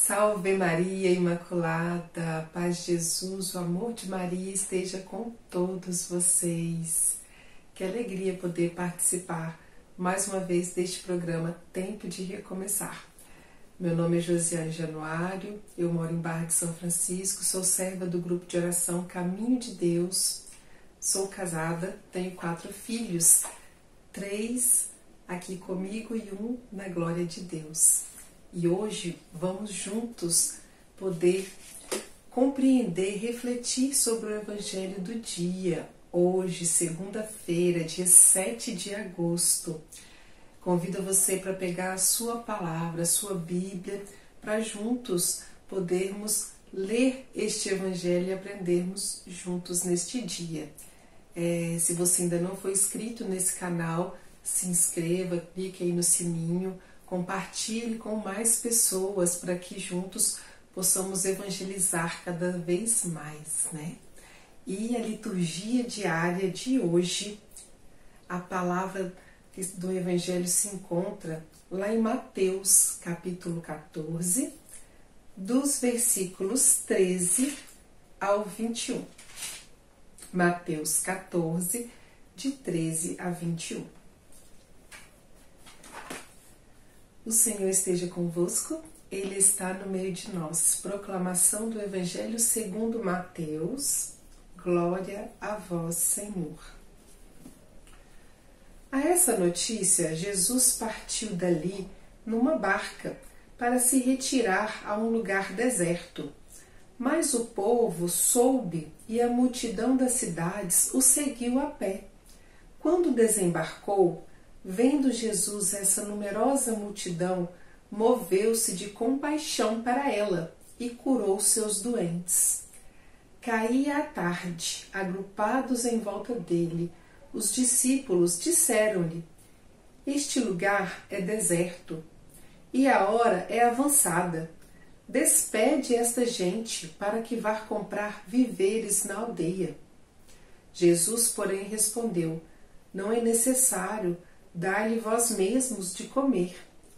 Salve Maria Imaculada, paz de Jesus, o amor de Maria esteja com todos vocês. Que alegria poder participar mais uma vez deste programa Tempo de Recomeçar. Meu nome é Josiane Januário, eu moro em Barra de São Francisco, sou serva do grupo de oração Caminho de Deus, sou casada, tenho 4 filhos, 3 aqui comigo e 1 na glória de Deus. E hoje vamos juntos poder compreender, refletir sobre o Evangelho do dia. Hoje, segunda-feira, dia 7 de agosto. Convido você para pegar a sua palavra, a sua Bíblia, para juntos podermos ler este Evangelho e aprendermos juntos neste dia. Se você ainda não foi inscrito nesse canal, se inscreva, clique aí no sininho, compartilhe com mais pessoas para que juntos possamos evangelizar cada vez mais, né? E a liturgia diária de hoje, a palavra do Evangelho se encontra lá em Mateus, capítulo 14, dos versículos 13 ao 21. Mateus 14, de 13 a 21. O Senhor esteja convosco, Ele está no meio de nós. Proclamação do Evangelho segundo Mateus. Glória a vós, Senhor. A essa notícia, Jesus partiu dali numa barca para se retirar a um lugar deserto. Mas o povo soube e a multidão das cidades o seguiu a pé. Quando desembarcou, vendo Jesus essa numerosa multidão, moveu-se de compaixão para ela e curou seus doentes. Caía a tarde, agrupados em volta dele, os discípulos disseram-lhe: este lugar é deserto e a hora é avançada. Despede esta gente para que vá comprar víveres na aldeia. Jesus, porém, respondeu: não é necessário dar-lhe vós mesmos de comer.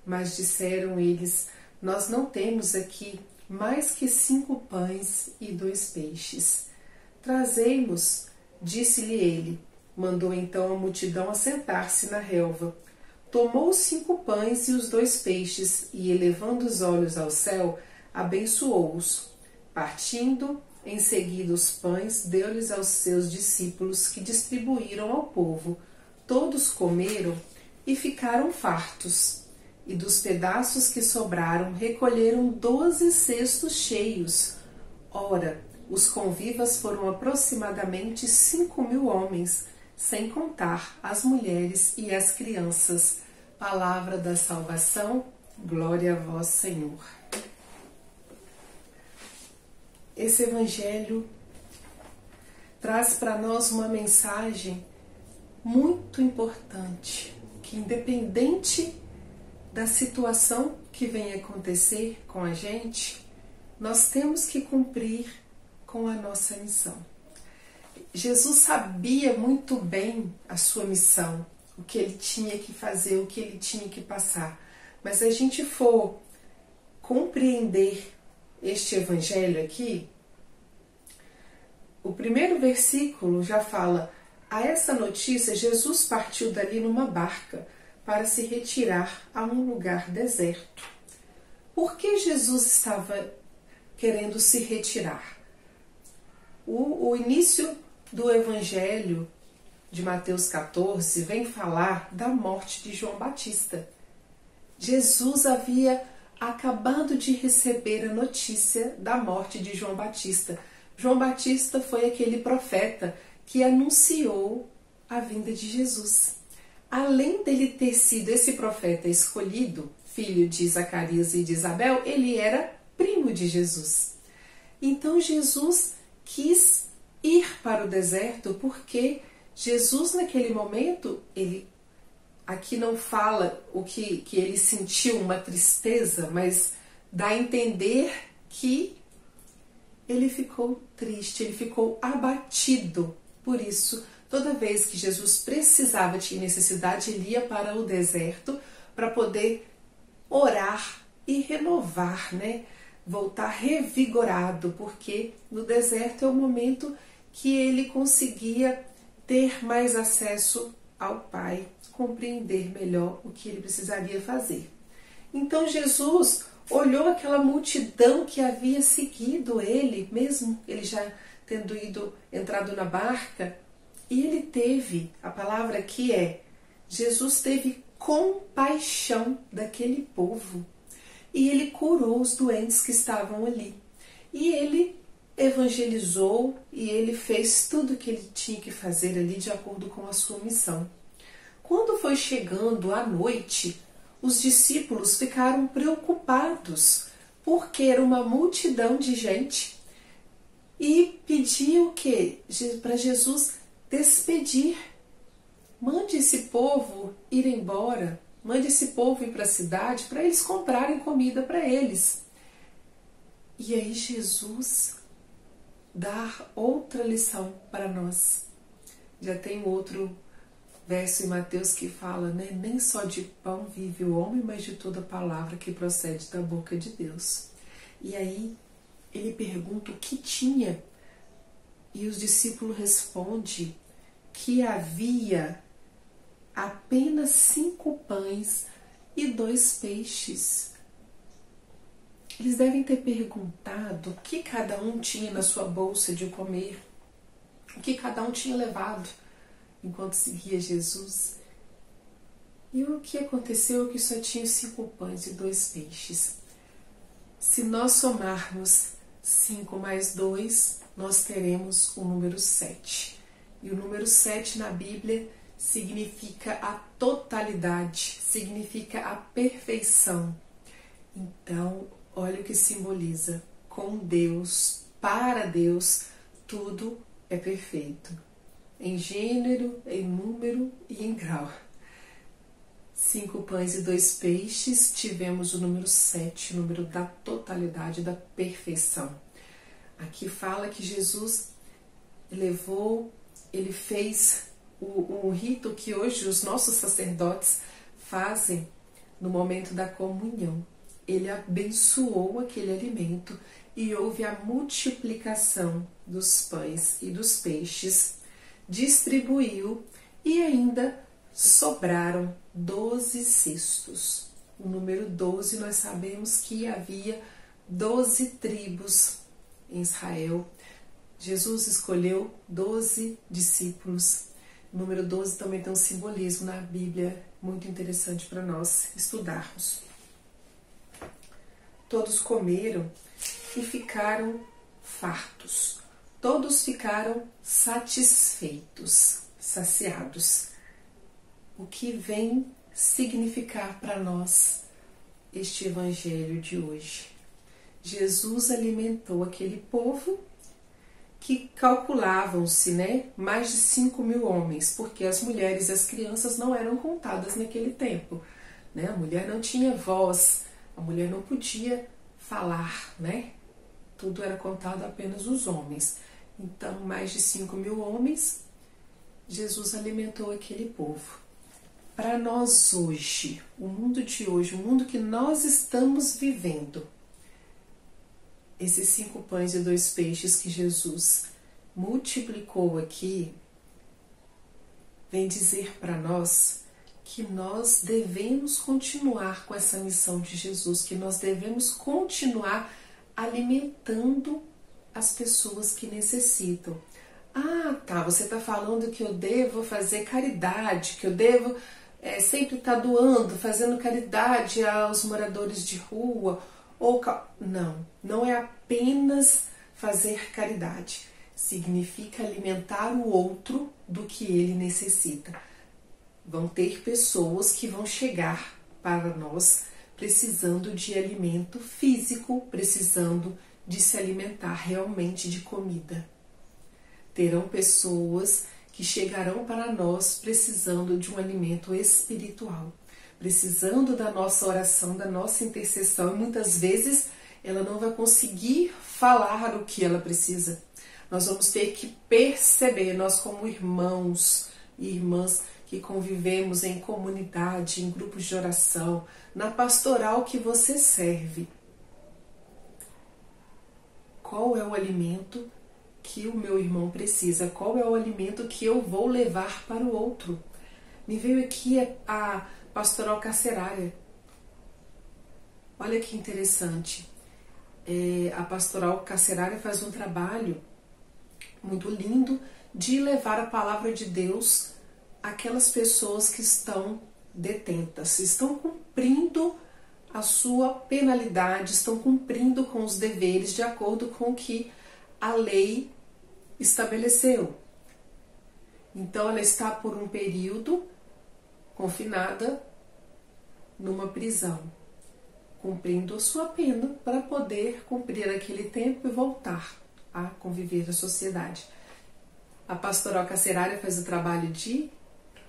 Mas disseram eles: nós não temos aqui mais que 5 pães e 2 peixes. Trazei-mos, disse-lhe ele. Mandou então a multidão assentar-se na relva. Tomou os 5 pães e os 2 peixes, e elevando os olhos ao céu, abençoou-os. Partindo, em seguida os pães, deu-lhes aos seus discípulos, que distribuíram ao povo. Todos comeram e ficaram fartos. E dos pedaços que sobraram, recolheram 12 cestos cheios. Ora, os convivas foram aproximadamente 5.000 homens, sem contar as mulheres e as crianças. Palavra da salvação, glória a vós, Senhor. Esse Evangelho traz para nós uma mensagem muito importante, que independente da situação que vem acontecer com a gente, nós temos que cumprir com a nossa missão. Jesus sabia muito bem a sua missão, o que ele tinha que fazer, o que ele tinha que passar. Mas se a gente for compreender este Evangelho aqui, o primeiro versículo já fala: a essa notícia, Jesus partiu dali numa barca para se retirar a um lugar deserto. Por que Jesus estava querendo se retirar? O início do Evangelho de Mateus 14 vem falar da morte de João Batista. Jesus havia acabado de receber a notícia da morte de João Batista. João Batista foi aquele profeta que anunciou a vinda de Jesus. Além dele ter sido esse profeta escolhido, filho de Zacarias e de Isabel, ele era primo de Jesus. Então Jesus quis ir para o deserto porque Jesus naquele momento, aqui não fala o que ele sentiu, uma tristeza, mas dá a entender que ele ficou triste, ele ficou abatido. Por isso, toda vez que Jesus precisava, tinha necessidade, ele ia para o deserto para poder orar e renovar, né, voltar revigorado, porque no deserto é o momento que ele conseguia ter mais acesso ao Pai, compreender melhor o que ele precisaria fazer. Então Jesus olhou aquela multidão que havia seguido ele, mesmo ele já tendo entrado na barca, e ele teve, a palavra aqui é, Jesus teve compaixão daquele povo, e ele curou os doentes que estavam ali. E ele evangelizou e ele fez tudo o que ele tinha que fazer ali de acordo com a sua missão. Quando foi chegando a noite, os discípulos ficaram preocupados, porque era uma multidão de gente, e pediam que para Jesus despedir. Mande esse povo ir embora, mande esse povo ir para a cidade para eles comprarem comida para eles. E aí Jesus dá outra lição para nós. Já tem outro verso em Mateus que fala, né? Nem só de pão vive o homem, mas de toda palavra que procede da boca de Deus. E aí ele pergunta o que tinha, e os discípulos respondem que havia apenas 5 pães e 2 peixes. Eles devem ter perguntado o que cada um tinha na sua bolsa de comer, o que cada um tinha levado enquanto seguia Jesus. E o que aconteceu é que só tinha 5 pães e 2 peixes. Se nós somarmos 5 mais 2, nós teremos o número 7. E o número 7 na Bíblia significa a totalidade, significa a perfeição. Então, olha o que simboliza. Com Deus, para Deus, tudo é perfeito. Em gênero, em número e em grau. 5 pães e 2 peixes, tivemos o número 7, o número da totalidade, da perfeição. Aqui fala que Jesus ele fez o rito que hoje os nossos sacerdotes fazem no momento da comunhão. Ele abençoou aquele alimento e houve a multiplicação dos pães e dos peixes, distribuiu e ainda sobraram 12 cestos. O número 12, nós sabemos que havia 12 tribos em Israel. Jesus escolheu 12 discípulos. O número 12 também tem um simbolismo na Bíblia muito interessante para nós estudarmos. Todos comeram e ficaram fartos. Todos ficaram satisfeitos, saciados. O que vem significar para nós este evangelho de hoje? Jesus alimentou aquele povo que calculavam-se, né, mais de 5.000 homens, porque as mulheres e as crianças não eram contadas naquele tempo, né? A mulher não tinha voz, a mulher não podia falar, né? Tudo era contado apenas os homens. Então, mais de 5.000 homens, Jesus alimentou aquele povo. Para nós hoje, o mundo de hoje, o mundo que nós estamos vivendo, esses 5 pães e 2 peixes que Jesus multiplicou aqui, vem dizer para nós que nós devemos continuar com essa missão de Jesus, que nós devemos continuar alimentando as pessoas que necessitam. Ah, tá, você está falando que eu devo fazer caridade, que eu devo sempre estar doando, fazendo caridade aos moradores de rua. Não é apenas fazer caridade. Significa alimentar o outro do que ele necessita. Vão ter pessoas que vão chegar para nós precisando de alimento físico, precisando de se alimentar realmente de comida. Terão pessoas que chegarão para nós precisando de um alimento espiritual, precisando da nossa oração, da nossa intercessão, e muitas vezes ela não vai conseguir falar o que ela precisa. Nós vamos ter que perceber, nós como irmãos e irmãs que convivemos em comunidade, em grupos de oração, na pastoral que você serve, qual é o alimento que o meu irmão precisa, qual é o alimento que eu vou levar para o outro. Me veio aqui a pastoral carcerária. Olha que interessante. A pastoral carcerária faz um trabalho muito lindo de levar a palavra de Deus àquelas pessoas que estão detentas, estão cumprindo a sua penalidade, estão cumprindo com os deveres de acordo com o que a lei estabeleceu. Então ela está por um período confinada numa prisão, cumprindo a sua pena para poder cumprir aquele tempo e voltar a conviver na sociedade. A pastoral carcerária faz o trabalho de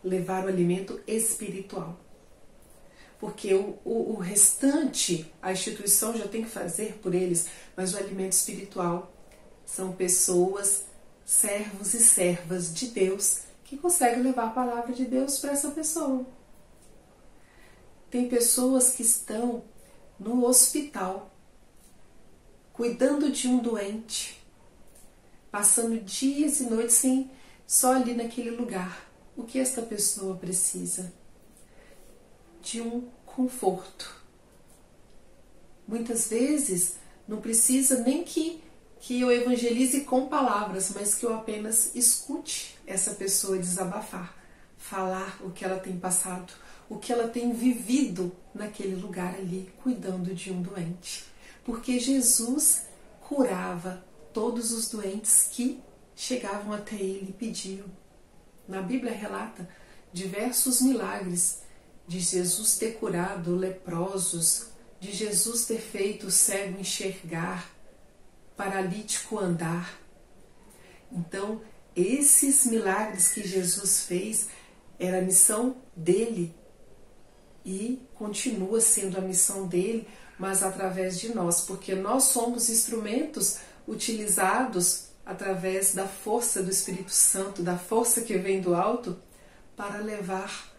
levar o alimento espiritual, porque o restante a instituição já tem que fazer por eles, mas o alimento espiritual são pessoas, servos e servas de Deus, que conseguem levar a palavra de Deus para essa pessoa. Tem pessoas que estão no hospital, cuidando de um doente, passando dias e noites só ali naquele lugar. O que esta pessoa precisa? De um conforto. Muitas vezes não precisa nem que eu evangelize com palavras, mas que eu apenas escute essa pessoa desabafar, falar o que ela tem passado, o que ela tem vivido naquele lugar ali, cuidando de um doente. Porque Jesus curava todos os doentes que chegavam até ele e pediam. Na Bíblia relata diversos milagres de Jesus ter curado leprosos, de Jesus ter feito o cego enxergar, paralítico andar. Então, esses milagres que Jesus fez era a missão dele e continua sendo a missão dele, mas através de nós, porque nós somos instrumentos utilizados através da força do Espírito Santo, da força que vem do alto, para levar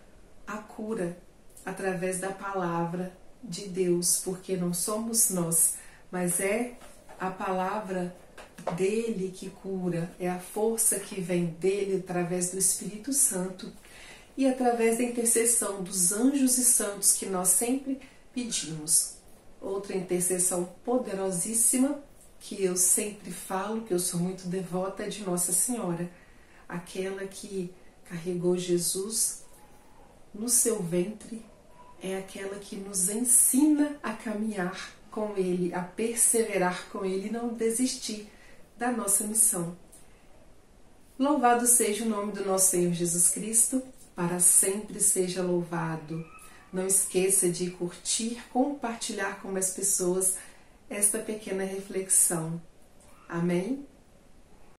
a cura através da palavra de Deus, porque não somos nós, mas é a palavra dele que cura, é a força que vem dele através do Espírito Santo e através da intercessão dos anjos e santos que nós sempre pedimos. Outra intercessão poderosíssima que eu sempre falo, que eu sou muito devota, é de Nossa Senhora, aquela que carregou Jesus no seu ventre, é aquela que nos ensina a caminhar com Ele, a perseverar com Ele e não desistir da nossa missão. Louvado seja o nome do nosso Senhor Jesus Cristo, para sempre seja louvado. Não esqueça de curtir, compartilhar com mais pessoas esta pequena reflexão. Amém?